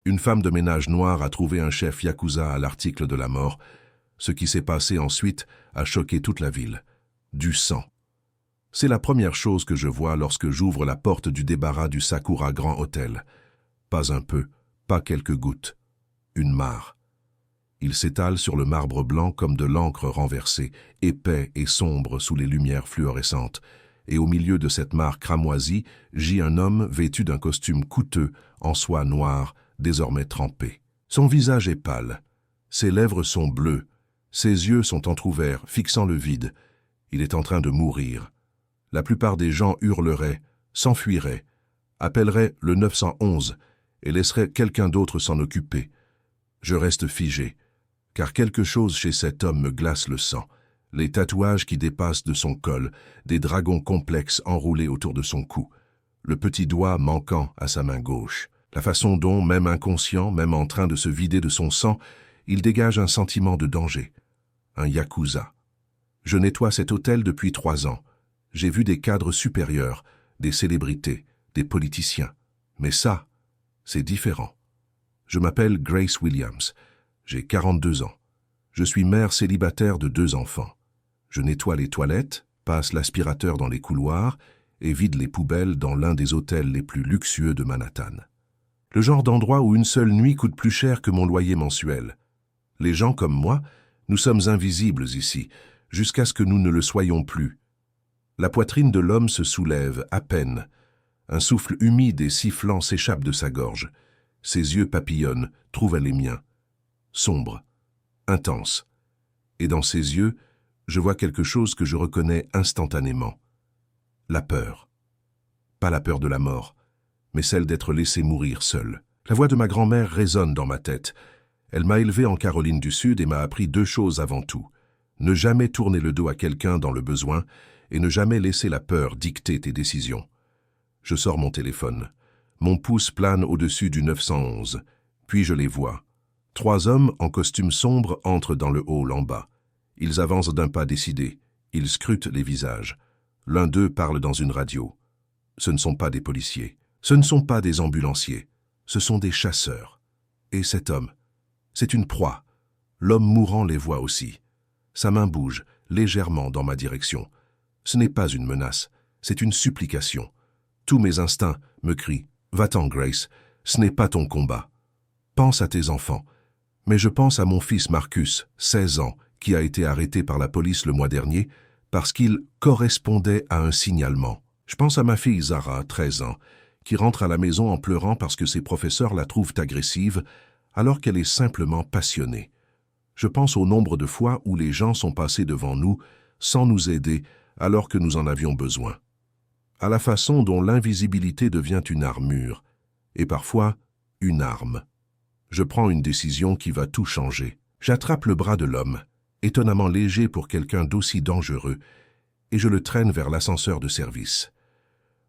Une femme de ménage noire a trouvé un chef yakuza à l'article de la mort. Ce qui s'est passé ensuite a choqué toute la ville. Du sang. C'est la première chose que je vois lorsque j'ouvre la porte du débarras du Sakura Grand Hôtel. Pas un peu, pas quelques gouttes. Une mare. Il s'étale sur le marbre blanc comme de l'encre renversée, épais et sombre sous les lumières fluorescentes. Et au milieu de cette mare cramoisie gît un homme vêtu d'un costume coûteux, en soie noire, désormais trempé. Son visage est pâle. Ses lèvres sont bleues. Ses yeux sont entr'ouverts, fixant le vide. Il est en train de mourir. La plupart des gens hurleraient, s'enfuiraient, appelleraient le 911 et laisseraient quelqu'un d'autre s'en occuper. Je reste figé, car quelque chose chez cet homme me glace le sang. Les tatouages qui dépassent de son col, des dragons complexes enroulés autour de son cou, le petit doigt manquant à sa main gauche, la façon dont, même inconscient, même en train de se vider de son sang, il dégage un sentiment de danger. Un yakuza. Je nettoie cet hôtel depuis 3 ans. J'ai vu des cadres supérieurs, des célébrités, des politiciens. Mais ça, c'est différent. Je m'appelle Grace Williams. J'ai 42 ans. Je suis mère célibataire de 2 enfants. Je nettoie les toilettes, passe l'aspirateur dans les couloirs et vide les poubelles dans l'un des hôtels les plus luxueux de Manhattan. Le genre d'endroit où une seule nuit coûte plus cher que mon loyer mensuel. Les gens comme moi, nous sommes invisibles ici, jusqu'à ce que nous ne le soyons plus. La poitrine de l'homme se soulève, à peine. Un souffle humide et sifflant s'échappe de sa gorge. Ses yeux papillonnent, trouvent les miens. Sombres, intenses. Et dans ses yeux, je vois quelque chose que je reconnais instantanément. La peur. Pas la peur de la mort, mais celle d'être laissé mourir seul. La voix de ma grand-mère résonne dans ma tête. Elle m'a élevé en Caroline du Sud et m'a appris 2 choses avant tout. Ne jamais tourner le dos à quelqu'un dans le besoin et ne jamais laisser la peur dicter tes décisions. Je sors mon téléphone. Mon pouce plane au-dessus du 911. Puis je les vois. 3 hommes en costume sombre entrent dans le hall en bas. Ils avancent d'un pas décidé. Ils scrutent les visages. L'un d'eux parle dans une radio. Ce ne sont pas des policiers. Ce ne sont pas des ambulanciers. Ce sont des chasseurs. Et cet homme, c'est une proie. L'homme mourant les voit aussi. Sa main bouge, légèrement dans ma direction. Ce n'est pas une menace, c'est une supplication. Tous mes instincts me crient « Va-t'en, Grace, ce n'est pas ton combat. Pense à tes enfants. » Mais je pense à mon fils Marcus, 16 ans, qui a été arrêté par la police le mois dernier parce qu'il correspondait à un signalement. Je pense à ma fille Zara, 13 ans, qui rentre à la maison en pleurant parce que ses professeurs la trouvent agressive alors qu'elle est simplement passionnée. Je pense au nombre de fois où les gens sont passés devant nous sans nous aider alors que nous en avions besoin. À la façon dont l'invisibilité devient une armure, et parfois une arme. Je prends une décision qui va tout changer. J'attrape le bras de l'homme, étonnamment léger pour quelqu'un d'aussi dangereux, et je le traîne vers l'ascenseur de service.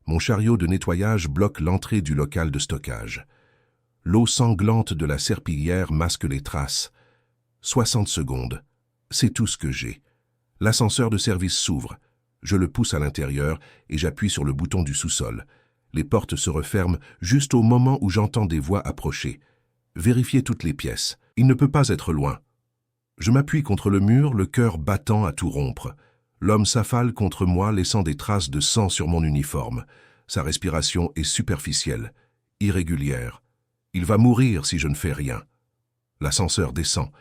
Mon chariot de nettoyage bloque l'entrée du local de stockage. L'eau sanglante de la serpillière masque les traces. 60 secondes, c'est tout ce que j'ai. L'ascenseur de service s'ouvre. Je le pousse à l'intérieur et j'appuie sur le bouton du sous-sol. Les portes se referment juste au moment où j'entends des voix approcher. Vérifiez toutes les pièces. Il ne peut pas être loin. Je m'appuie contre le mur, le cœur battant à tout rompre. L'homme s'affale contre moi, laissant des traces de sang sur mon uniforme. Sa respiration est superficielle, irrégulière. Il va mourir si je ne fais rien. L'ascenseur descend.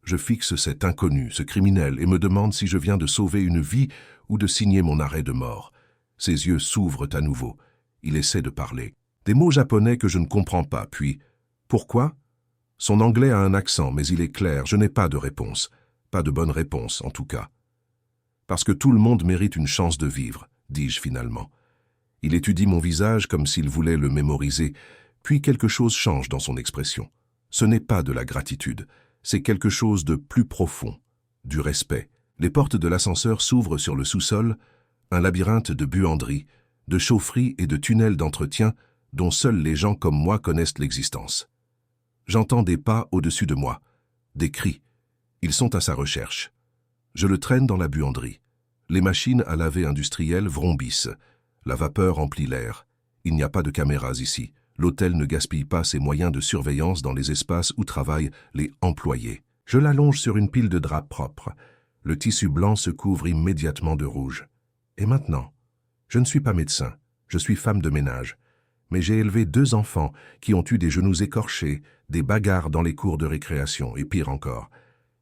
Je fixe cet inconnu, ce criminel, et me demande si je viens de sauver une vie ou de signer mon arrêt de mort. Ses yeux s'ouvrent à nouveau. Il essaie de parler. Des mots japonais que je ne comprends pas, puis « Pourquoi ?» Son anglais a un accent, mais il est clair, je n'ai pas de réponse. Pas de bonne réponse, en tout cas. Parce que tout le monde mérite une chance de vivre, dis-je finalement. Il étudie mon visage comme s'il voulait le mémoriser, puis quelque chose change dans son expression. Ce n'est pas de la gratitude, c'est quelque chose de plus profond, du respect. Les portes de l'ascenseur s'ouvrent sur le sous-sol, un labyrinthe de buanderies, de chaufferies et de tunnels d'entretien dont seuls les gens comme moi connaissent l'existence. J'entends des pas au-dessus de moi, des cris. Ils sont à sa recherche. Je le traîne dans la buanderie. Les machines à laver industrielles vrombissent. La vapeur emplit l'air. Il n'y a pas de caméras ici. L'hôtel ne gaspille pas ses moyens de surveillance dans les espaces où travaillent les employés. Je l'allonge sur une pile de draps propres. Le tissu blanc se couvre immédiatement de rouge. Et maintenant, je ne suis pas médecin, je suis femme de ménage. Mais j'ai élevé 2 enfants qui ont eu des genoux écorchés, des bagarres dans les cours de récréation, et pire encore.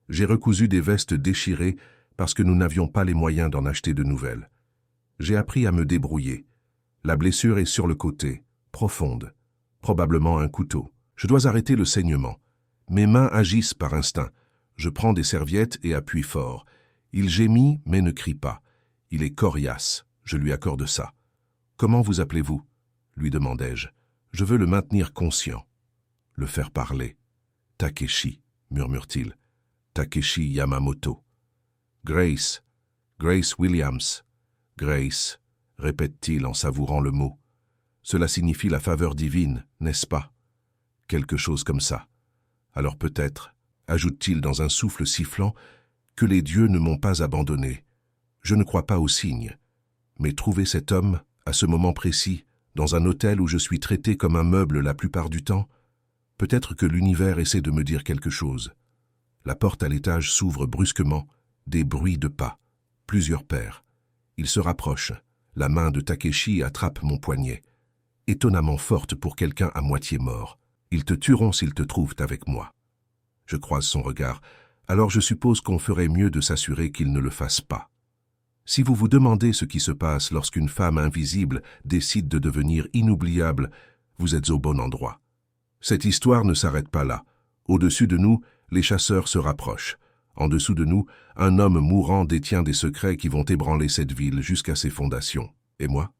J'ai recousu des vestes déchirées parce que nous n'avions pas les moyens d'en acheter de nouvelles. J'ai appris à me débrouiller. La blessure est sur le côté, profonde. Probablement un couteau. Je dois arrêter le saignement. Mes mains agissent par instinct. Je prends des serviettes et appuie fort. Il gémit mais ne crie pas. Il est coriace. Je lui accorde ça. « Comment vous appelez-vous » lui demandai-je. « Je veux le maintenir conscient. » Le faire parler. « Takeshi » murmure-t-il. « Takeshi Yamamoto. »« Grace. Grace Williams. »« Grace » répète-t-il en savourant le mot. « Cela signifie la faveur divine, n'est-ce pas ?» Quelque chose comme ça. Alors peut-être, ajoute-t-il dans un souffle sifflant, que les dieux ne m'ont pas abandonné. Je ne crois pas aux signes. Mais trouver cet homme, à ce moment précis, dans un hôtel où je suis traité comme un meuble la plupart du temps, peut-être que l'univers essaie de me dire quelque chose. La porte à l'étage s'ouvre brusquement, des bruits de pas, plusieurs paires. Il se rapproche. La main de Takeshi attrape mon poignet. Étonnamment forte pour quelqu'un à moitié mort. Ils te tueront s'ils te trouvent avec moi. Je croise son regard, alors je suppose qu'on ferait mieux de s'assurer qu'ils ne le fassent pas. Si vous vous demandez ce qui se passe lorsqu'une femme invisible décide de devenir inoubliable, vous êtes au bon endroit. Cette histoire ne s'arrête pas là. Au-dessus de nous, les chasseurs se rapprochent. En dessous de nous, un homme mourant détient des secrets qui vont ébranler cette ville jusqu'à ses fondations. Et moi ?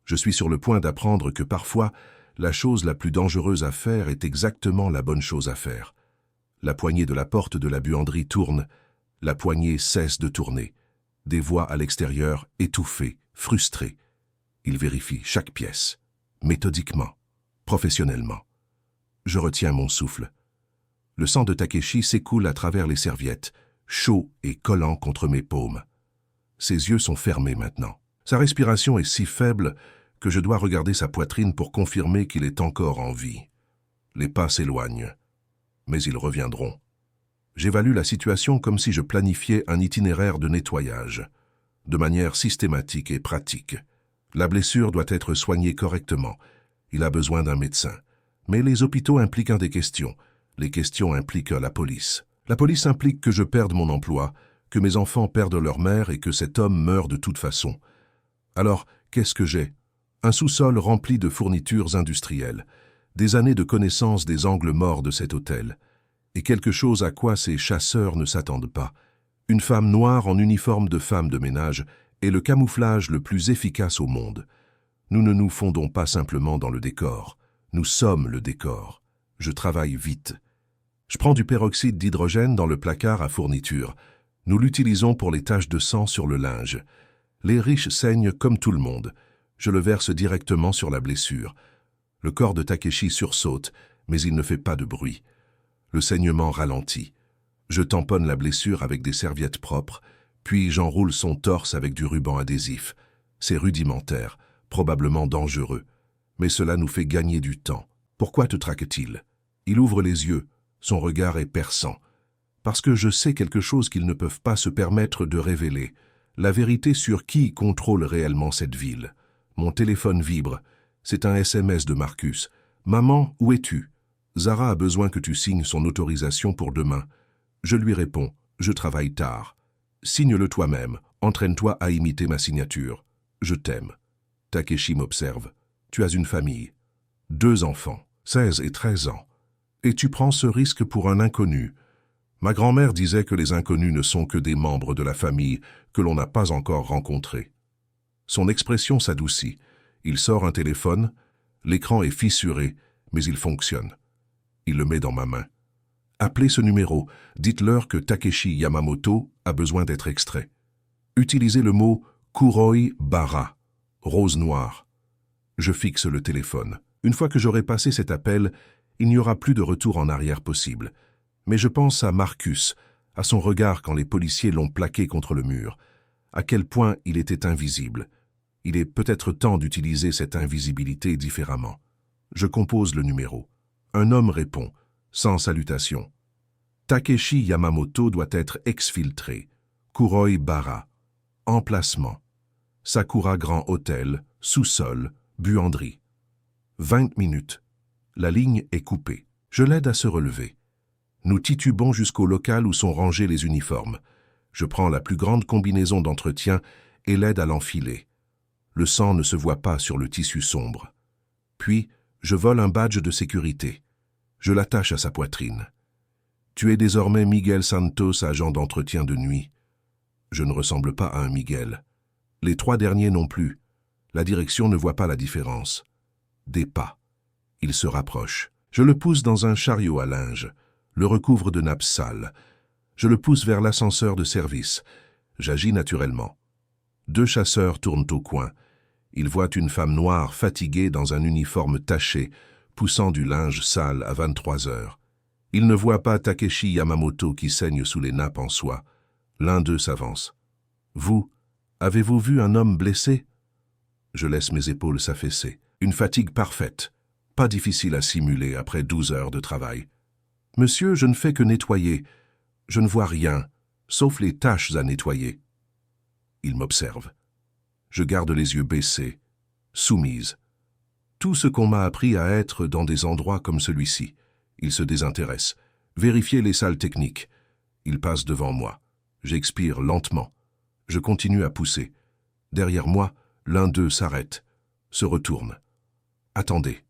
Je suis sur le point d'apprendre que parfois, la chose la plus dangereuse à faire est exactement la bonne chose à faire. La poignée de la porte de la buanderie tourne. La poignée cesse de tourner. Des voix à l'extérieur, étouffées, frustrées. Il vérifie chaque pièce, méthodiquement, professionnellement. Je retiens mon souffle. Le sang de Takeshi s'écoule à travers les serviettes, chaud et collant contre mes paumes. Ses yeux sont fermés maintenant. Sa respiration est si faible que je dois regarder sa poitrine pour confirmer qu'il est encore en vie. Les pas s'éloignent, mais ils reviendront. J'évalue la situation comme si je planifiais un itinéraire de nettoyage, de manière systématique et pratique. La blessure doit être soignée correctement. Il a besoin d'un médecin. Mais les hôpitaux impliquent des questions. Les questions impliquent la police. La police implique que je perde mon emploi, que mes enfants perdent leur mère et que cet homme meurt de toute façon. Alors, qu'est-ce que j'ai ? Un sous-sol rempli de fournitures industrielles, des années de connaissance des angles morts de cet hôtel, et quelque chose à quoi ces chasseurs ne s'attendent pas. Une femme noire en uniforme de femme de ménage est le camouflage le plus efficace au monde. Nous ne nous fondons pas simplement dans le décor, nous sommes le décor. Je travaille vite. Je prends du peroxyde d'hydrogène dans le placard à fournitures. Nous l'utilisons pour les taches de sang sur le linge. Les riches saignent comme tout le monde. Je le verse directement sur la blessure. Le corps de Takeshi sursaute, mais il ne fait pas de bruit. Le saignement ralentit. Je tamponne la blessure avec des serviettes propres, puis j'enroule son torse avec du ruban adhésif. C'est rudimentaire, probablement dangereux, mais cela nous fait gagner du temps. Pourquoi te traque-t-il ? Il ouvre les yeux, son regard est perçant. Parce que je sais quelque chose qu'ils ne peuvent pas se permettre de révéler, la vérité sur qui contrôle réellement cette ville. Mon téléphone vibre, c'est un SMS de Marcus. « Maman, où es-tu ? Zara a besoin que tu signes son autorisation pour demain. » Je lui réponds, je travaille tard. Signe-le toi-même, entraîne-toi à imiter ma signature. Je t'aime. Takeshi m'observe. Tu as une famille. 2 enfants, 16 et 13 ans. Et tu prends ce risque pour un inconnu. Ma grand-mère disait que les inconnus ne sont que des membres de la famille que l'on n'a pas encore rencontrés. Son expression s'adoucit. Il sort un téléphone. L'écran est fissuré, mais il fonctionne. Il le met dans ma main. Appelez ce numéro, dites-leur que Takeshi Yamamoto a besoin d'être extrait. Utilisez le mot Kuroi Bara, rose noire. Je fixe le téléphone. Une fois que j'aurai passé cet appel, il n'y aura plus de retour en arrière possible. Mais je pense à Marcus, à son regard quand les policiers l'ont plaqué contre le mur. À quel point il était invisible. Il est peut-être temps d'utiliser cette invisibilité différemment. Je compose le numéro. Un homme répond, sans salutation. Takeshi Yamamoto doit être exfiltré. Kuroi Bara. Emplacement. Sakura Grand Hôtel, sous-sol, buanderie. 20 minutes. La ligne est coupée. Je l'aide à se relever. Nous titubons jusqu'au local où sont rangés les uniformes. Je prends la plus grande combinaison d'entretien et l'aide à l'enfiler. Le sang ne se voit pas sur le tissu sombre. Puis, je vole un badge de sécurité. Je l'attache à sa poitrine. Tu es désormais Miguel Santos, agent d'entretien de nuit. Je ne ressemble pas à un Miguel. Les 3 derniers non plus. La direction ne voit pas la différence. Des pas. Il se rapproche. Je le pousse dans un chariot à linge, le recouvre de nappes sales. Je le pousse vers l'ascenseur de service. J'agis naturellement. 2 chasseurs tournent au coin. Ils voient une femme noire fatiguée dans un uniforme taché, poussant du linge sale à 23 heures. Ils ne voient pas Takeshi Yamamoto qui saigne sous les nappes en soie. L'un d'eux s'avance. « Vous, avez-vous vu un homme blessé ?» Je laisse mes épaules s'affaisser. Une fatigue parfaite, pas difficile à simuler après 12 heures de travail. « Monsieur, je ne fais que nettoyer. Je ne vois rien, sauf les taches à nettoyer. » Il m'observe. Je garde les yeux baissés, soumise. Tout ce qu'on m'a appris à être dans des endroits comme celui-ci. Il se désintéresse. Vérifier les salles techniques. Il passe devant moi. J'expire lentement. Je continue à pousser. Derrière moi, l'un d'eux s'arrête, se retourne. Attendez.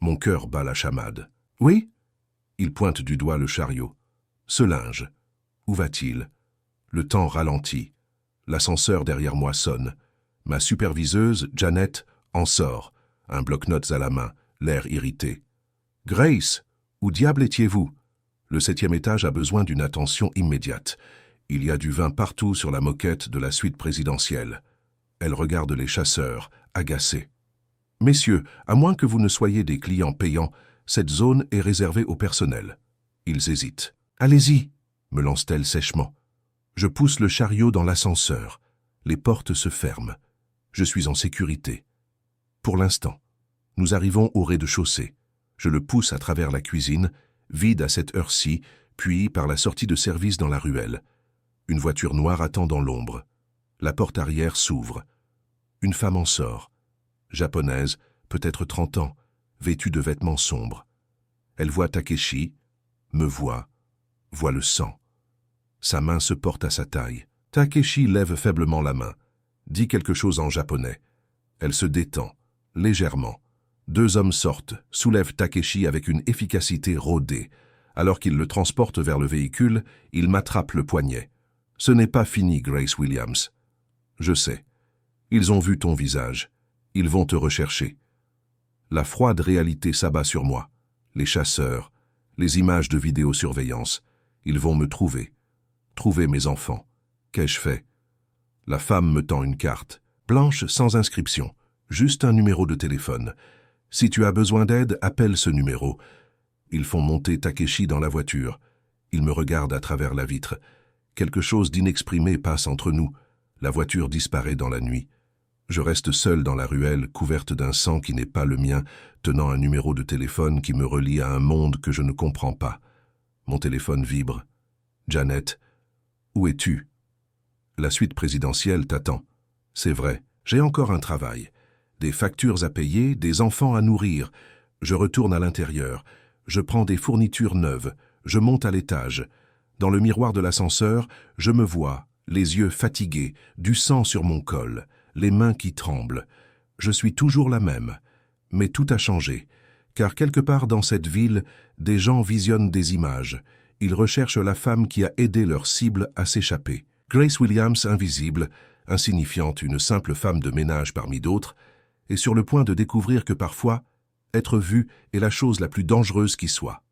Mon cœur bat la chamade. Oui? Il pointe du doigt le chariot. Ce linge. Où va-t-il? Le temps ralentit. L'ascenseur derrière moi sonne. Ma superviseuse, Janet, en sort, un bloc-notes à la main, l'air irrité. « Grace, où diable étiez-vous » Le 7e étage a besoin d'une attention immédiate. Il y a du vin partout sur la moquette de la suite présidentielle. Elle regarde les chasseurs, agacée. « Messieurs, à moins que vous ne soyez des clients payants, cette zone est réservée au personnel. » Ils hésitent. « Allez-y » me lance-t-elle sèchement. Je pousse le chariot dans l'ascenseur. Les portes se ferment. Je suis en sécurité. Pour l'instant. Nous arrivons au rez-de-chaussée. Je le pousse à travers la cuisine, vide à cette heure-ci, puis par la sortie de service dans la ruelle. Une voiture noire attend dans l'ombre. La porte arrière s'ouvre. Une femme en sort. Japonaise, peut-être 30 ans, vêtue de vêtements sombres. Elle voit Takeshi, me voit le sang. Sa main se porte à sa taille. Takeshi lève faiblement la main, dit quelque chose en japonais. Elle se détend, légèrement. 2 hommes sortent, soulèvent Takeshi avec une efficacité rodée. Alors qu'ils le transportent vers le véhicule, ils m'attrapent le poignet. « Ce n'est pas fini, Grace Williams. »« Je sais. Ils ont vu ton visage. Ils vont te rechercher. » La froide réalité s'abat sur moi. Les chasseurs, les images de vidéosurveillance. Ils vont me trouver. Trouver mes enfants. Qu'ai-je fait? La femme me tend une carte, blanche sans inscription, juste un numéro de téléphone. Si tu as besoin d'aide, appelle ce numéro. Ils font monter Takeshi dans la voiture. Il me regarde à travers la vitre. Quelque chose d'inexprimé passe entre nous. La voiture disparaît dans la nuit. Je reste seul dans la ruelle, couverte d'un sang qui n'est pas le mien, tenant un numéro de téléphone qui me relie à un monde que je ne comprends pas. Mon téléphone vibre. Janet, où es-tu? La suite présidentielle t'attend. C'est vrai, j'ai encore un travail. Des factures à payer, des enfants à nourrir. Je retourne à l'intérieur. Je prends des fournitures neuves. Je monte à l'étage. Dans le miroir de l'ascenseur, je me vois, les yeux fatigués, du sang sur mon col, les mains qui tremblent. Je suis toujours la même. Mais tout a changé. Car quelque part dans cette ville, des gens visionnent des images. Ils recherchent la femme qui a aidé leur cible à s'échapper. Grace Williams, invisible, insignifiante, une simple femme de ménage parmi d'autres, est sur le point de découvrir que parfois, être vue est la chose la plus dangereuse qui soit.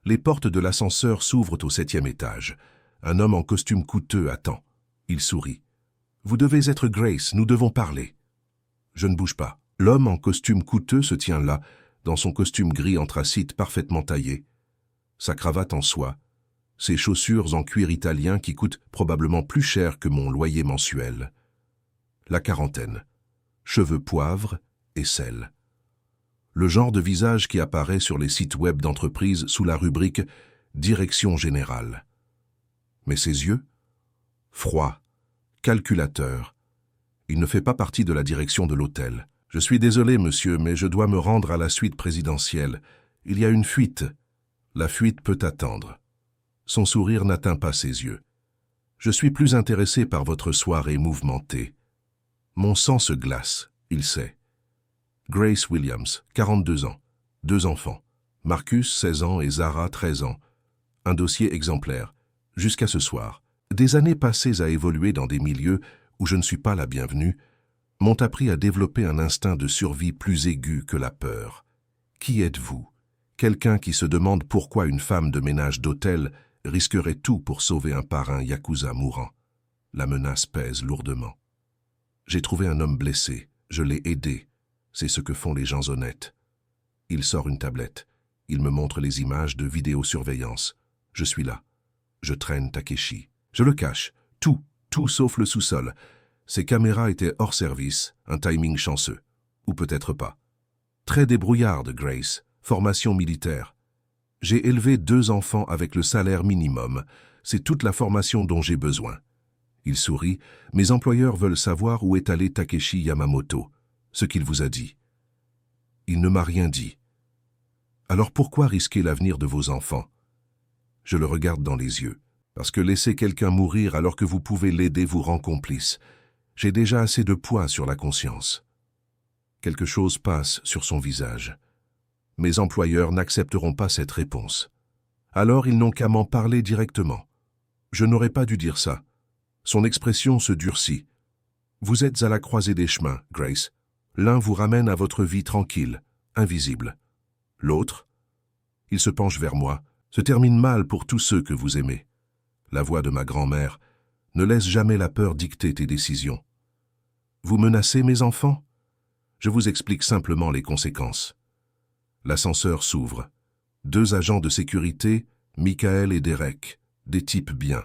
Les portes de l'ascenseur s'ouvrent au 7e étage. Un homme en costume coûteux attend. Il sourit. « Vous devez être Grace, nous devons parler. » Je ne bouge pas. L'homme en costume coûteux se tient là, dans son costume gris anthracite parfaitement taillé. Sa cravate en soie, ses chaussures en cuir italien qui coûtent probablement plus cher que mon loyer mensuel. La quarantaine. Cheveux poivre et sel. Le genre de visage qui apparaît sur les sites web d'entreprise sous la rubrique « Direction générale ». Mais ses yeux? Froid, calculateur. Il ne fait pas partie de la direction de l'hôtel. « Je suis désolé, monsieur, mais je dois me rendre à la suite présidentielle. Il y a une fuite. La fuite peut attendre. » Son sourire n'atteint pas ses yeux. « Je suis plus intéressé par votre soirée mouvementée. » Mon sang se glace, il sait. Grace Williams, 42 ans, 2 enfants. Marcus, 16 ans, et Zara, 13 ans. Un dossier exemplaire. Jusqu'à ce soir. Des années passées à évoluer dans des milieux où je ne suis pas la bienvenue m'ont appris à développer un instinct de survie plus aigu que la peur. Qui êtes-vous? Quelqu'un qui se demande pourquoi une femme de ménage d'hôtel risquerait tout pour sauver un parrain yakuza mourant. La menace pèse lourdement. J'ai trouvé un homme blessé. Je l'ai aidé. C'est ce que font les gens honnêtes. Il sort une tablette. Il me montre les images de vidéosurveillance. Je suis là. Je traîne Takeshi. Je le cache. Tout sauf le sous-sol. Ces caméras étaient hors service, un timing chanceux. Ou peut-être pas. Très débrouillarde, Grace. Formation militaire. J'ai élevé 2 enfants avec le salaire minimum. C'est toute la formation dont j'ai besoin. Il sourit. Mes employeurs veulent savoir où est allé Takeshi Yamamoto. Ce qu'il vous a dit. Il ne m'a rien dit. Alors pourquoi risquer l'avenir de vos enfants? Je le regarde dans les yeux. Parce que laisser quelqu'un mourir alors que vous pouvez l'aider vous rend complice. J'ai déjà assez de poids sur la conscience. Quelque chose passe sur son visage. Mes employeurs n'accepteront pas cette réponse. Alors ils n'ont qu'à m'en parler directement. Je n'aurais pas dû dire ça. Son expression se durcit. Vous êtes à la croisée des chemins, Grace. L'un vous ramène à votre vie tranquille, invisible. L'autre, il se penche vers moi, se termine mal pour tous ceux que vous aimez. La voix de ma grand-mère, ne laisse jamais la peur dicter tes décisions. Vous menacez mes enfants? Je vous explique simplement les conséquences. L'ascenseur s'ouvre. 2 agents de sécurité, Michael et Derek, des types bien.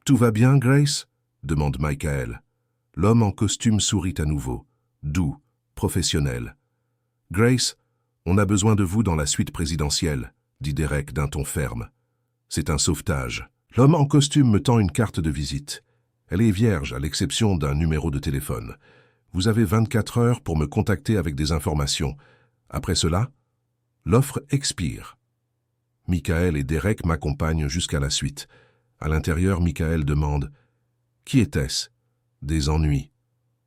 Tout va bien, Grace? Demande Michael. L'homme en costume sourit à nouveau, doux, professionnel. Grace, on a besoin de vous dans la suite présidentielle, dit Derek d'un ton ferme. C'est un sauvetage. L'homme en costume me tend une carte de visite. Elle est vierge, à l'exception d'un numéro de téléphone. Vous avez 24 heures pour me contacter avec des informations. Après cela, l'offre expire. Michael et Derek m'accompagnent jusqu'à la suite. À l'intérieur, Michael demande « Qui était-ce » Des ennuis.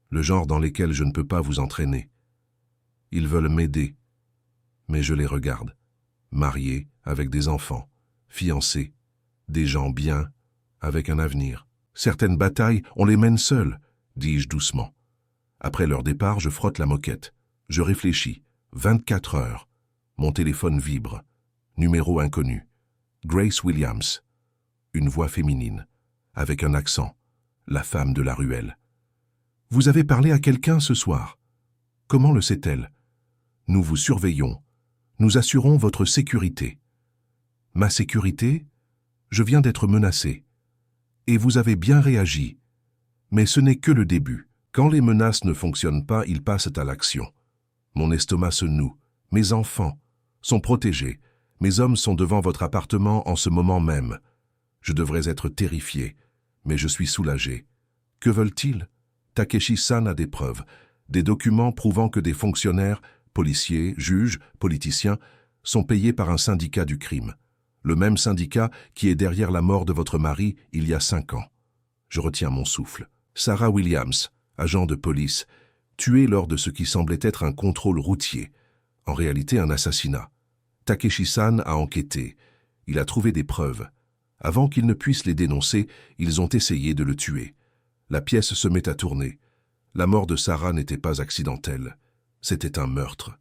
Le genre dans lesquels je ne peux pas vous entraîner. Ils veulent m'aider. Mais je les regarde. Mariés, avec des enfants, fiancés, des gens bien, avec un avenir. Certaines batailles, on les mène seuls, dis-je doucement. Après leur départ, je frotte la moquette. Je réfléchis. 24 heures. Mon téléphone vibre. Numéro inconnu. Grace Williams. Une voix féminine, avec un accent. La femme de la ruelle. Vous avez parlé à quelqu'un ce soir. Comment le sait-elle? Nous vous surveillons. Nous assurons votre sécurité. Ma sécurité? Je viens d'être menacé. Et vous avez bien réagi. Mais ce n'est que le début. Quand les menaces ne fonctionnent pas, ils passent à l'action. Mon estomac se noue. Mes enfants sont protégés. Mes hommes sont devant votre appartement en ce moment même. Je devrais être terrifié, mais je suis soulagé. Que veulent-ils? Takeshi-san a des preuves, des documents prouvant que des fonctionnaires, policiers, juges, politiciens, sont payés par un syndicat du crime. Le même syndicat qui est derrière la mort de votre mari il y a 5 ans. Je retiens mon souffle. Sarah Williams, agent de police, tuée lors de ce qui semblait être un contrôle routier. En réalité, un assassinat. Takeshi-san a enquêté. Il a trouvé des preuves. Avant qu'ils ne puissent les dénoncer, ils ont essayé de le tuer. La pièce se met à tourner. La mort de Sarah n'était pas accidentelle. C'était un meurtre.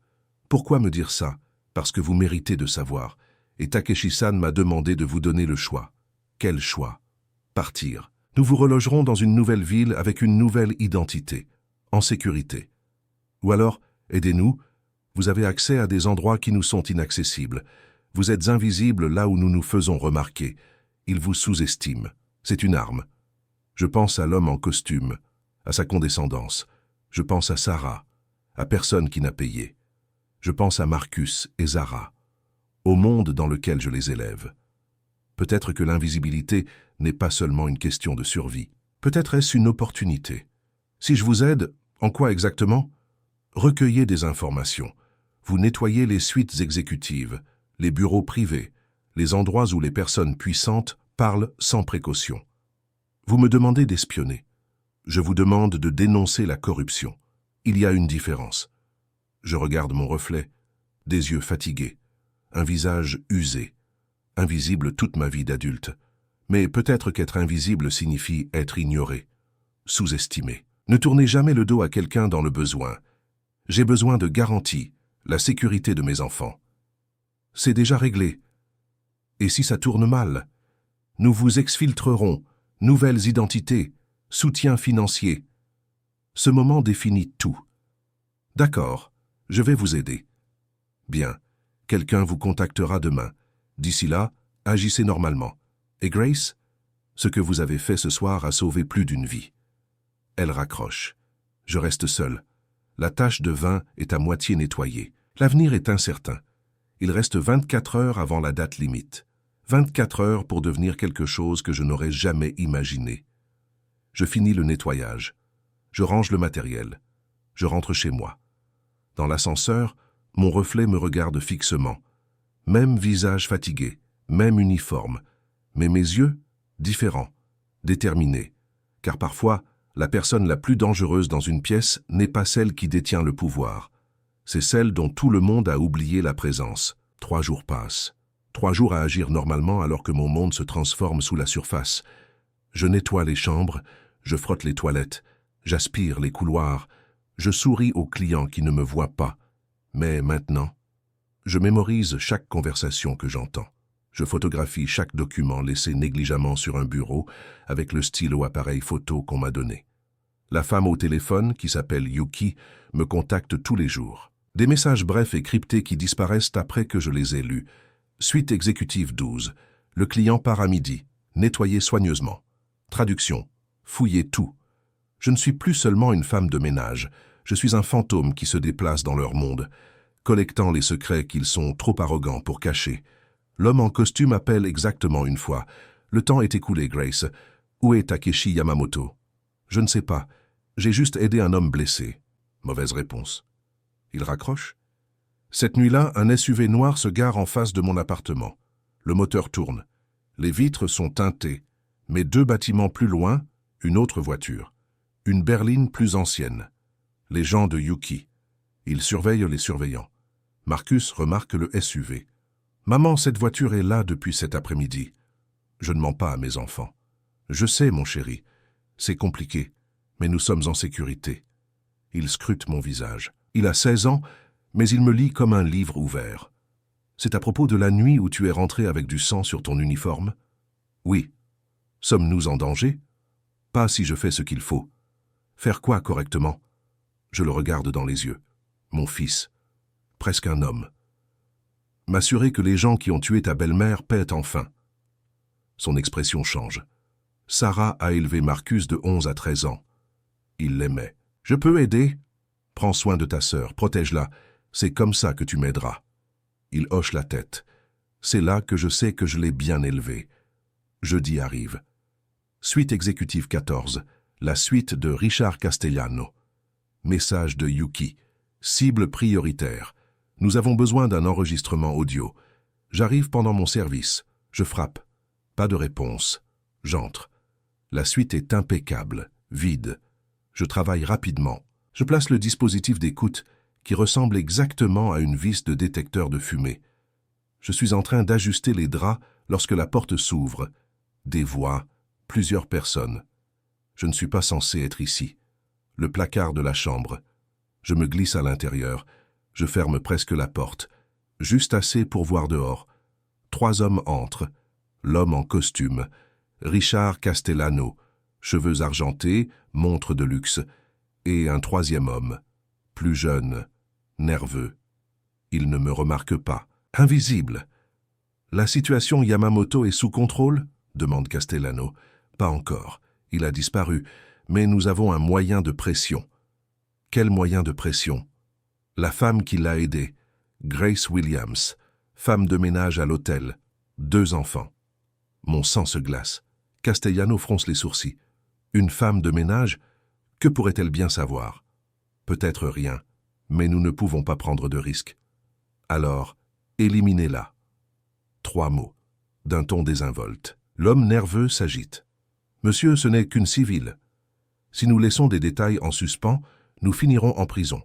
Pourquoi me dire ça? Parce que vous méritez de savoir. Et Takeshi-san m'a demandé de vous donner le choix. Quel choix? Partir. Nous vous relogerons dans une nouvelle ville avec une nouvelle identité, en sécurité. Ou alors, aidez-nous, vous avez accès à des endroits qui nous sont inaccessibles. Vous êtes invisible là où nous nous faisons remarquer. Ils vous sous-estiment. C'est une arme. Je pense à l'homme en costume, à sa condescendance. Je pense à Sarah, à personne qui n'a payé. Je pense à Marcus et Zara, au monde dans lequel je les élève. Peut-être que l'invisibilité n'est pas seulement une question de survie. Peut-être est-ce une opportunité. Si je vous aide, en quoi exactement? Recueillez des informations. Vous nettoyez les suites exécutives, les bureaux privés, les endroits où les personnes puissantes parlent sans précaution. Vous me demandez d'espionner. Je vous demande de dénoncer la corruption. Il y a une différence. Je regarde mon reflet, des yeux fatigués, un visage usé, invisible toute ma vie d'adulte. Mais peut-être qu'être invisible signifie être ignoré, sous-estimé. Ne tournez jamais le dos à quelqu'un dans le besoin. J'ai besoin de garanties, la sécurité de mes enfants. C'est déjà réglé. Et si ça tourne mal? Nous vous exfiltrerons, nouvelles identités, soutien financier. Ce moment définit tout. D'accord, je vais vous aider. Bien, quelqu'un vous contactera demain. D'ici là, agissez normalement. Et Grace, ce que vous avez fait ce soir a sauvé plus d'une vie. Elle raccroche. Je reste seul. La tache de vin est à moitié nettoyée. L'avenir est incertain. Il reste 24 heures avant la date limite. 24 heures pour devenir quelque chose que je n'aurais jamais imaginé. Je finis le nettoyage. Je range le matériel. Je rentre chez moi. Dans l'ascenseur, mon reflet me regarde fixement. Même visage fatigué, même uniforme. Mais mes yeux, différents, déterminés. Car parfois, la personne la plus dangereuse dans une pièce n'est pas celle qui détient le pouvoir. C'est celle dont tout le monde a oublié la présence. 3 jours passent. 3 jours à agir normalement alors que mon monde se transforme sous la surface. Je nettoie les chambres, je frotte les toilettes, j'aspire les couloirs, je souris aux clients qui ne me voient pas. Mais maintenant, je mémorise chaque conversation que j'entends. Je photographie chaque document laissé négligemment sur un bureau avec le stylo appareil photo qu'on m'a donné. La femme au téléphone, qui s'appelle Yuki, me contacte tous les jours. Des messages brefs et cryptés qui disparaissent après que je les ai lus. Suite exécutive 12. Le client part à midi. Nettoyez soigneusement. Traduction. Fouillez tout. Je ne suis plus seulement une femme de ménage. Je suis un fantôme qui se déplace dans leur monde, collectant les secrets qu'ils sont trop arrogants pour cacher. L'homme en costume appelle exactement une fois. Le temps est écoulé, Grace. Où est Takeshi Yamamoto? Je ne sais pas. J'ai juste aidé un homme blessé. Mauvaise réponse. Il raccroche. Cette nuit-là, un SUV noir se gare en face de mon appartement. Le moteur tourne. Les vitres sont teintées. Mais 2 bâtiments plus loin, une autre voiture. Une berline plus ancienne. Les gens de Yuki. Ils surveillent les surveillants. Marcus remarque le SUV. Maman, cette voiture est là depuis cet après-midi. Je ne mens pas à mes enfants. Je sais, mon chéri. C'est compliqué, mais nous sommes en sécurité. Il scrute mon visage. Il a 16 ans, mais il me lit comme un livre ouvert. C'est à propos de la nuit où tu es rentré avec du sang sur ton uniforme? Oui. Sommes-nous en danger? Pas si je fais ce qu'il faut. Faire quoi correctement? Je le regarde dans les yeux. Mon fils. Presque un homme. M'assurer que les gens qui ont tué ta belle-mère paient enfin. Son expression change. Sarah a élevé Marcus de 11 à 13 ans. Il l'aimait. Je peux aider? Prends soin de ta sœur, protège-la. C'est comme ça que tu m'aideras. Il hoche la tête. C'est là que je sais que je l'ai bien élevée. Jeudi arrive. Suite exécutive 14. La suite de Richard Castellano. Message de Yuki. Cible prioritaire. Nous avons besoin d'un enregistrement audio. J'arrive pendant mon service. Je frappe. Pas de réponse. J'entre. La suite est impeccable, vide. Je travaille rapidement. Je place le dispositif d'écoute qui ressemble exactement à une vis de détecteur de fumée. Je suis en train d'ajuster les draps lorsque la porte s'ouvre. Des voix, plusieurs personnes. Je ne suis pas censé être ici. Le placard de la chambre. Je me glisse à l'intérieur. Je ferme presque la porte. Juste assez pour voir dehors. 3 hommes entrent. L'homme en costume. Richard Castellano. Cheveux argentés, montre de luxe. Et un 3e homme. Plus jeune. Nerveux. Il ne me remarque pas. Invisible. La situation Yamamoto est sous contrôle? Demande Castellano. Pas encore. Il a disparu. Mais nous avons un moyen de pression. Quel moyen de pression? La femme qui l'a aidé. Grace Williams, femme de ménage à l'hôtel, 2 enfants. Mon sang se glace. Castellano fronce les sourcils. Une femme de ménage? Que pourrait-elle bien savoir? Peut-être rien, mais nous ne pouvons pas prendre de risques. Alors, éliminez-la. 3 mots, d'un ton désinvolte. L'homme nerveux s'agite. Monsieur, ce n'est qu'une civile. Si nous laissons des détails en suspens, nous finirons en prison.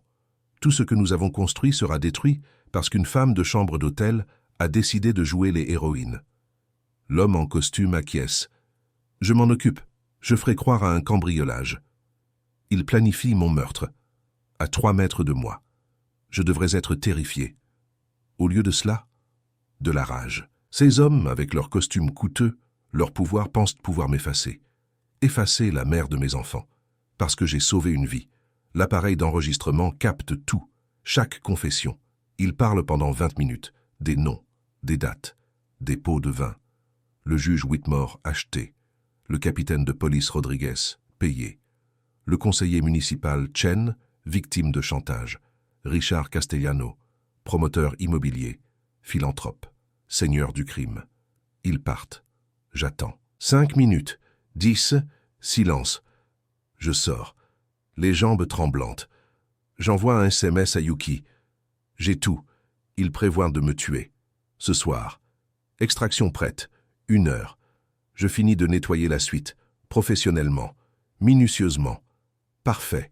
Tout ce que nous avons construit sera détruit parce qu'une femme de chambre d'hôtel a décidé de jouer les héroïnes. L'homme en costume acquiesce. Je m'en occupe. Je ferai croire à un cambriolage. Il planifie mon meurtre. À 3 mètres de moi. Je devrais être terrifié. Au lieu de cela, de la rage. Ces hommes, avec leurs costumes coûteux, leur pouvoir, pensent pouvoir m'effacer. Effacer la mère de mes enfants. Parce que j'ai sauvé une vie. L'appareil d'enregistrement capte tout. Chaque confession. Il parle pendant 20 minutes. Des noms, des dates, des pots de vin. Le juge Whitmore, acheté. Le capitaine de police Rodriguez, payé. Le conseiller municipal Chen, victime de chantage. Richard Castellano, promoteur immobilier, philanthrope, seigneur du crime. Ils partent. J'attends. 5 minutes. 10. Silence. Je sors. Les jambes tremblantes. J'envoie un SMS à Yuki. J'ai tout. Il prévoit de me tuer. Ce soir. Extraction prête. 1 heure. Je finis de nettoyer la suite. Professionnellement. Minutieusement. Parfait.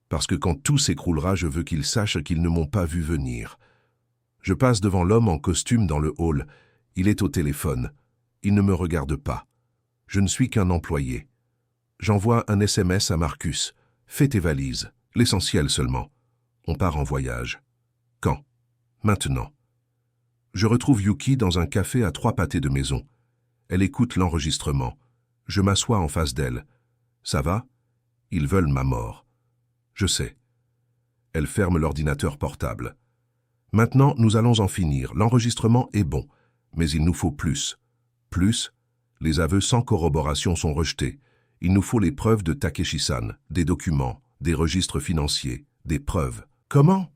Parce que quand tout s'écroulera, je veux qu'ils sachent qu'ils ne m'ont pas vu venir. Je passe devant l'homme en costume dans le hall. Il est au téléphone. Il ne me regarde pas. Je ne suis qu'un employé. J'envoie un SMS à Marcus. Fais tes valises. L'essentiel seulement. On part en voyage. Quand? Maintenant. Je retrouve Yuki dans un café à 3 pâtés de maison. Elle écoute l'enregistrement. Je m'assois en face d'elle. Ça va? Ils veulent ma mort. Je sais. Elle ferme l'ordinateur portable. Maintenant, nous allons en finir. L'enregistrement est bon, mais il nous faut plus. Plus? Les aveux sans corroboration sont rejetés. Il nous faut les preuves de Takeshi-san, des documents, des registres financiers, des preuves. Comment?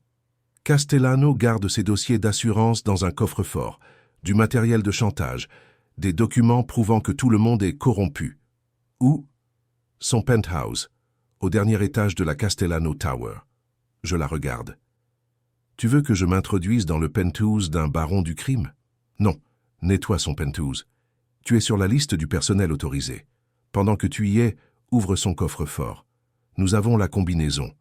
Castellano garde ses dossiers d'assurance dans un coffre-fort, du matériel de chantage, des documents prouvant que tout le monde est corrompu. Où? Son penthouse, au dernier étage de la Castellano Tower. Je la regarde. Tu veux que je m'introduise dans le penthouse d'un baron du crime? Non, nettoie son penthouse. Tu es sur la liste du personnel autorisé. Pendant que tu y es, ouvre son coffre-fort. Nous avons la combinaison.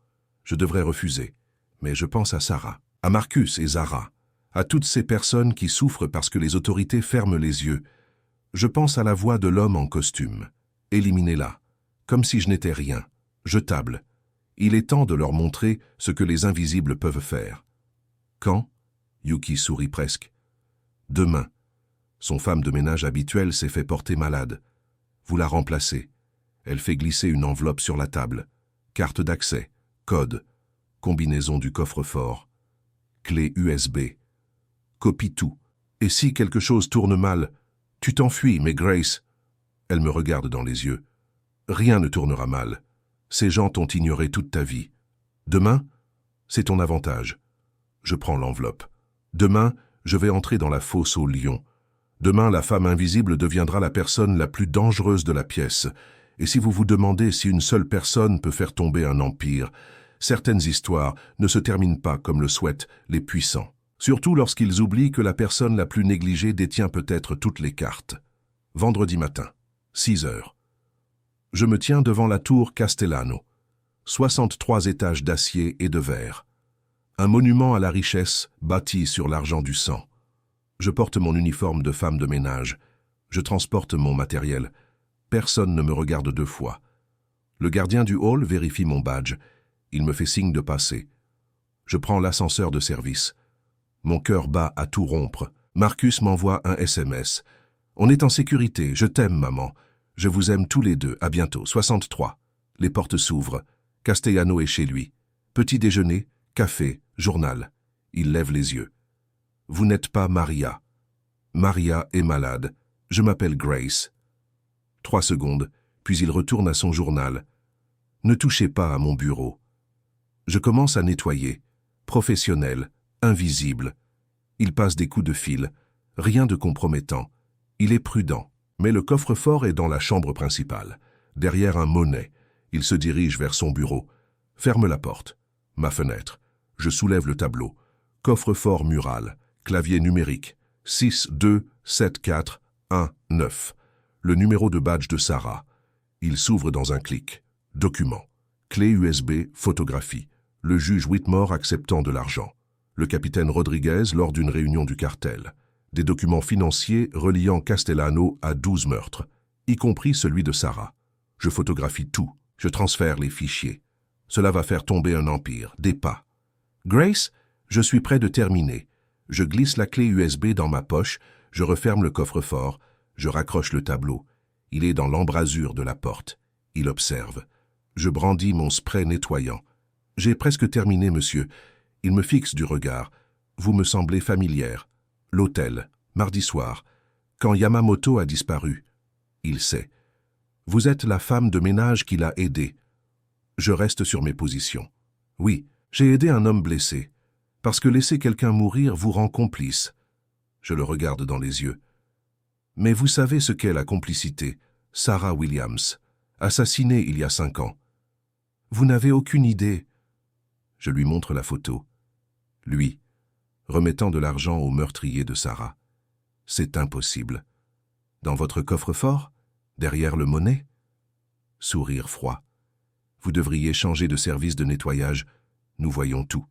Je devrais refuser. Mais je pense à Sarah, à Marcus et Zara, à toutes ces personnes qui souffrent parce que les autorités ferment les yeux. Je pense à la voix de l'homme en costume. Éliminez-la. Comme si je n'étais rien. Jetable. Il est temps de leur montrer ce que les invisibles peuvent faire. Quand? Yuki sourit presque. Demain. Son femme de ménage habituelle s'est fait porter malade. Vous la remplacez. Elle fait glisser une enveloppe sur la table. Carte d'accès, code, combinaison du coffre-fort, clé USB. Copie tout. Et si quelque chose tourne mal, tu t'enfuis, mais Grace... Elle me regarde dans les yeux. Rien ne tournera mal. Ces gens t'ont ignoré toute ta vie. Demain, c'est ton avantage. Je prends l'enveloppe. Demain, je vais entrer dans la fosse au lion. Demain, la femme invisible deviendra la personne la plus dangereuse de la pièce. Et si vous vous demandez si une seule personne peut faire tomber un empire, certaines histoires ne se terminent pas comme le souhaitent les puissants. Surtout lorsqu'ils oublient que la personne la plus négligée détient peut-être toutes les cartes. Vendredi matin, 6 heures. Je me tiens devant la tour Castellano. 63 étages d'acier et de verre. Un monument à la richesse bâti sur l'argent du sang. Je porte mon uniforme de femme de ménage. Je transporte mon matériel. Personne ne me regarde 2 fois. Le gardien du hall vérifie mon badge. Il me fait signe de passer. Je prends l'ascenseur de service. Mon cœur bat à tout rompre. Marcus m'envoie un SMS. On est en sécurité. Je t'aime, maman. Je vous aime tous les deux. À bientôt. 63. Les portes s'ouvrent. Castellano est chez lui. Petit déjeuner, café, journal. Il lève les yeux. Vous n'êtes pas Maria. Maria est malade. Je m'appelle Grace. 3 secondes, puis il retourne à son journal. Ne touchez pas à mon bureau. Je commence à nettoyer. Professionnel, invisible. Il passe des coups de fil, rien de compromettant. Il est prudent, mais le coffre-fort est dans la chambre principale. Derrière un monnet, il se dirige vers son bureau. Ferme la porte. Ma fenêtre. Je soulève le tableau. Coffre-fort mural. Clavier numérique. 6 2 7 4 1 9. Le numéro de badge de Sarah. Il s'ouvre dans un clic. Document. Clé USB, photographie. Le juge Whitmore acceptant de l'argent. Le capitaine Rodriguez lors d'une réunion du cartel. Des documents financiers reliant Castellano à 12 meurtres, y compris celui de Sarah. Je photographie tout. Je transfère les fichiers. Cela va faire tomber un empire, des pas. Grace, je suis près de terminer. Je glisse la clé USB dans ma poche, je referme le coffre-fort, je raccroche le tableau. Il est dans l'embrasure de la porte. Il observe. Je brandis mon spray nettoyant. J'ai presque terminé, monsieur. Il me fixe du regard. Vous me semblez familière. L'hôtel, mardi soir, quand Yamamoto a disparu. Il sait. Vous êtes la femme de ménage qui l'a aidé. Je reste sur mes positions. Oui, j'ai aidé un homme blessé. Parce que laisser quelqu'un mourir vous rend complice. Je le regarde dans les yeux. Mais vous savez ce qu'est la complicité. Sarah Williams, assassinée il y a 5 ans. Vous n'avez aucune idée. Je lui montre la photo. Lui, remettant de l'argent au meurtrier de Sarah. C'est impossible. Dans votre coffre-fort, derrière le monnet? Sourire froid. Vous devriez changer de service de nettoyage. Nous voyons tout.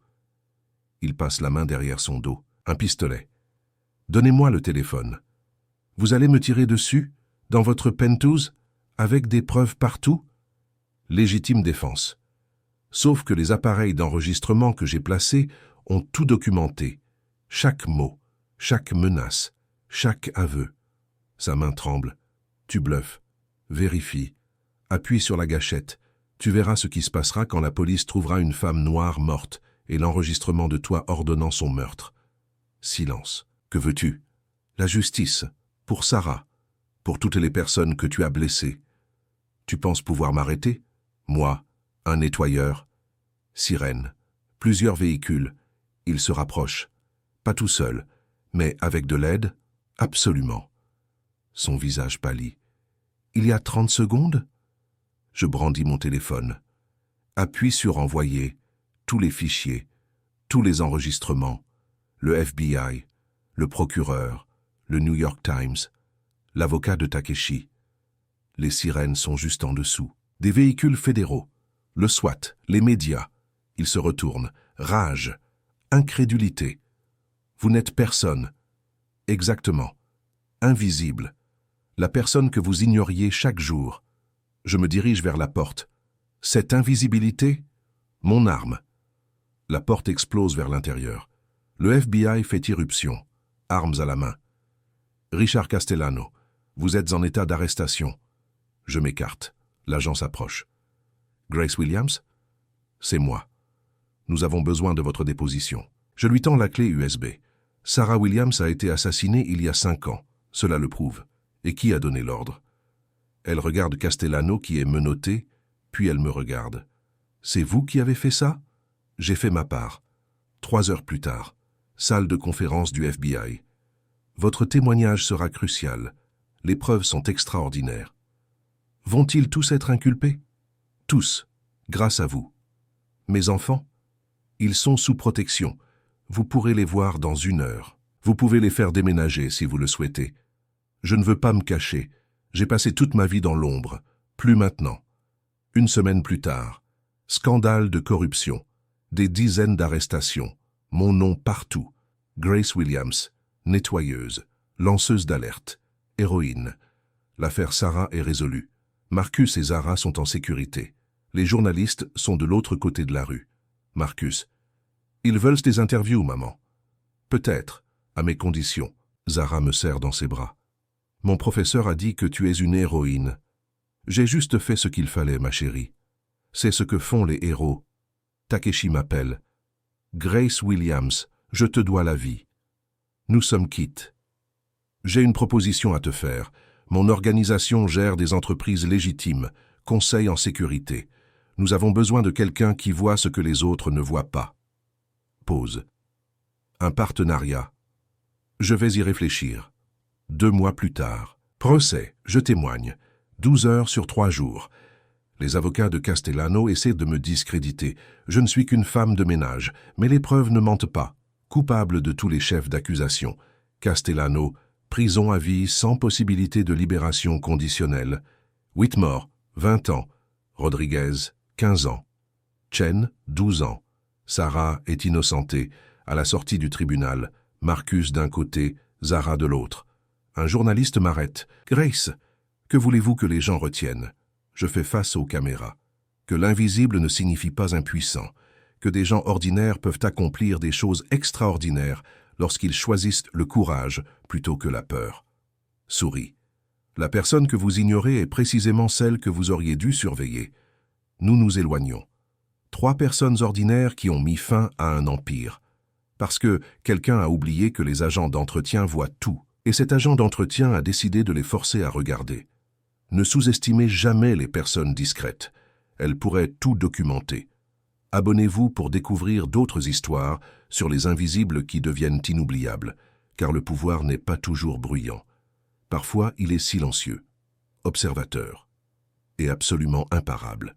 Il passe la main derrière son dos. Un pistolet. Donnez-moi le téléphone. Vous allez me tirer dessus, dans votre penthouse, avec des preuves partout? Légitime défense. Sauf que les appareils d'enregistrement que j'ai placés ont tout documenté. Chaque mot, chaque menace, chaque aveu. Sa main tremble. Tu bluffes. Vérifie. Appuie sur la gâchette. Tu verras ce qui se passera quand la police trouvera une femme noire morte et l'enregistrement de toi ordonnant son meurtre. Silence. Que veux-tu? La justice. Pour Sarah. Pour toutes les personnes que tu as blessées. Tu penses pouvoir m'arrêter? Moi, un nettoyeur. Sirène. Plusieurs véhicules. Il se rapproche. Pas tout seul, mais avec de l'aide? Absolument. Son visage pâlit. Il y a 30 secondes? Je brandis mon téléphone. Appuie sur envoyer. Tous les fichiers. Tous les enregistrements. Le FBI. Le procureur. Le New York Times. L'avocat de Takeshi. Les sirènes sont juste en dessous. Des véhicules fédéraux. Le SWAT. Les médias. Ils se retournent. Rage. Incrédulité. Vous n'êtes personne. Exactement. Invisible. La personne que vous ignoriez chaque jour. Je me dirige vers la porte. Cette invisibilité, mon arme. La porte explose vers l'intérieur. Le FBI fait irruption, armes à la main. Richard Castellano, vous êtes en état d'arrestation. Je m'écarte. L'agent s'approche. Grace Williams? C'est moi. Nous avons besoin de votre déposition. Je lui tends la clé USB. Sarah Williams a été assassinée il y a 5 ans. Cela le prouve. Et qui a donné l'ordre? Elle regarde Castellano qui est menotté, puis elle me regarde. C'est vous qui avez fait ça? J'ai fait ma part. 3 heures plus tard, salle de conférence du FBI. Votre témoignage sera crucial. Les preuves sont extraordinaires. Vont-ils tous être inculpés? Tous, grâce à vous. Mes enfants? Ils sont sous protection. Vous pourrez les voir dans 1 heure. Vous pouvez les faire déménager si vous le souhaitez. Je ne veux pas me cacher. J'ai passé toute ma vie dans l'ombre. Plus maintenant. 1 semaine plus tard. Scandale de corruption. Des dizaines d'arrestations. Mon nom partout. Grace Williams. Nettoyeuse. Lanceuse d'alerte. Héroïne. L'affaire Sarah est résolue. Marcus et Zara sont en sécurité. Les journalistes sont de l'autre côté de la rue. Marcus. Ils veulent des interviews, maman. Peut-être, à mes conditions. Zara me serre dans ses bras. Mon professeur a dit que tu es une héroïne. J'ai juste fait ce qu'il fallait, ma chérie. C'est ce que font les héros. Takeshi m'appelle. Grace Williams, je te dois la vie. Nous sommes quittes. J'ai une proposition à te faire. Mon organisation gère des entreprises légitimes, conseil en sécurité. Nous avons besoin de quelqu'un qui voit ce que les autres ne voient pas. Pause. Un partenariat. Je vais y réfléchir. 2 mois plus tard. Procès, je témoigne. 12 heures sur 3 jours. Les avocats de Castellano essaient de me discréditer. Je ne suis qu'une femme de ménage, mais les preuves ne mentent pas. Coupable de tous les chefs d'accusation. Castellano, prison à vie sans possibilité de libération conditionnelle. Whitmore, 20 ans. Rodriguez, 15 ans. Chen, 12 ans. Sarah est innocentée. À la sortie du tribunal, Marcus d'un côté, Zara de l'autre. Un journaliste m'arrête. « Grace, que voulez-vous que les gens retiennent ?» Je fais face aux caméras. Que l'invisible ne signifie pas impuissant. Que des gens ordinaires peuvent accomplir des choses extraordinaires lorsqu'ils choisissent le courage plutôt que la peur. Souris. La personne que vous ignorez est précisément celle que vous auriez dû surveiller. Nous nous éloignons. 3 personnes ordinaires qui ont mis fin à un empire. Parce que quelqu'un a oublié que les agents d'entretien voient tout, et cet agent d'entretien a décidé de les forcer à regarder. Ne sous-estimez jamais les personnes discrètes. Elles pourraient tout documenter. Abonnez-vous pour découvrir d'autres histoires sur les invisibles qui deviennent inoubliables, car le pouvoir n'est pas toujours bruyant. Parfois, il est silencieux, observateur, et absolument imparable.